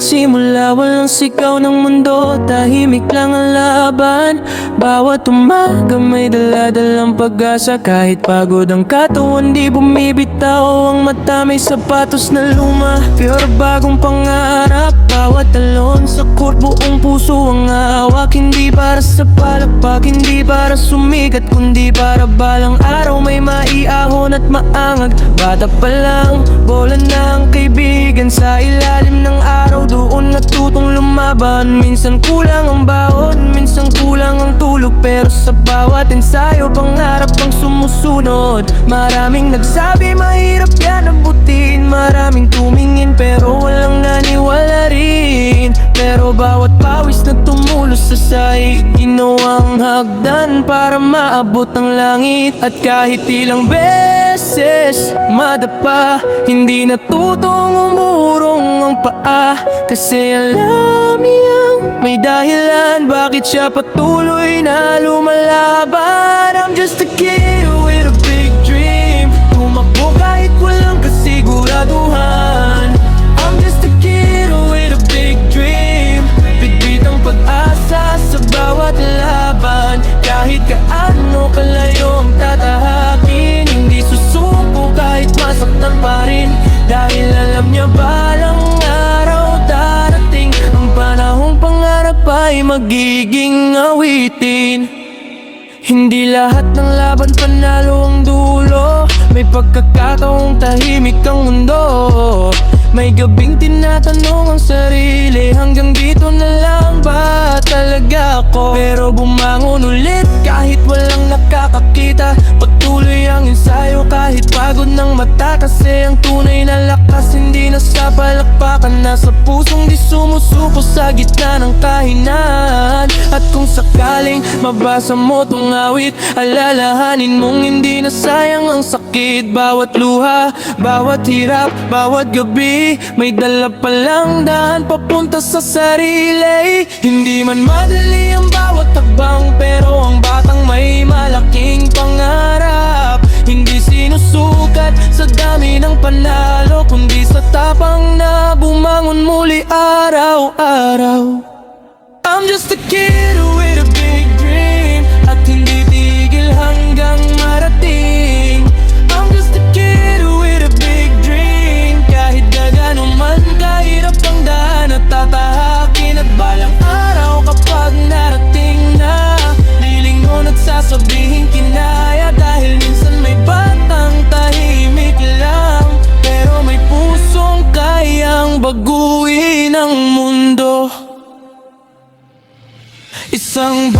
nagsimula, walang sigaw ng mundo, tahimik lang ang laban. Bawat umaga may daladalang pag-asa, kahit pagod ang katawan di bumibitaw. Ang mata may sapatos na luma, pero bagong pangarap. Bawat talon sa court, buong puso ang hawak. Hindi para sa palakpak, hindi para sumikat, kundi para balang araw may maiahon at maangag. Bata pa lang, bola na ang kaibigan, sa ilalim ng araw doon natutong lumaban. Minsan kulang ang baon, minsan kulang ang tulog, pero sa bawat ensayo pangarap ang sumusunod. Maraming nagsabi mahirap yan abutin, maraming tumingin pero walang naniwala rin. Pero bawat pawis na tumulos sa sahig, ginawang hagdan para maabot ang langit. At kahit ilang beses madapa, hindi natutong umurong ang paa. Kasi alam niyang may dahilan bakit siya patuloy na lumalaban. I'm just a kid with a big dream, tumakbo kahit walang kasiguraduhan. I'm just a kid with a big dream, bitbit ang pag-asa sa bawat laban. Kahit kaano kalayo ang tatahakin, hindi susuko kahit masaktan pa rin. Dahil alam niya balang araw darating, ang panahong pangarap ay magiging awitin. Hindi lahat ng laban panalo ang dulo, may pagkakataong tahimik ang mundo. May gabing tinatanong ang sarili, hanggang dito na lang ba talaga ako? Pero bumangon ulit kahit walang nakakakita, patuloy ang ensayo kahit pagod ng mata. Kasi ang tunay na lakas hindi nasa palakpakan, nasa pusong di sumusuko sa gitna ng kahinaan. At kung sakaling mabasa mo tong awit, alalahanin mong hindi na sayang ang sakit. Bawat luha, bawat hirap, bawat gabi, may dala palang daan papunta sa sarili. Hindi man madali ang bawat takbang, pero ang batang may malaking pangarap. Hindi sinusukat sa dami ng panalo, kundi sa tapang na bumangon muli araw-araw. I'm just a kid with a big dream, at hindi tigil hanggang marating. I'm just a kid with a big dream, kahit na gano'n man kahirap ang daan at tatahakin. At balang araw kapag narating na, lilingon at sasabihin kinaya. Dahil minsan may batang tahimik lang, pero may pusong kayang baguhin ang mundo. Isang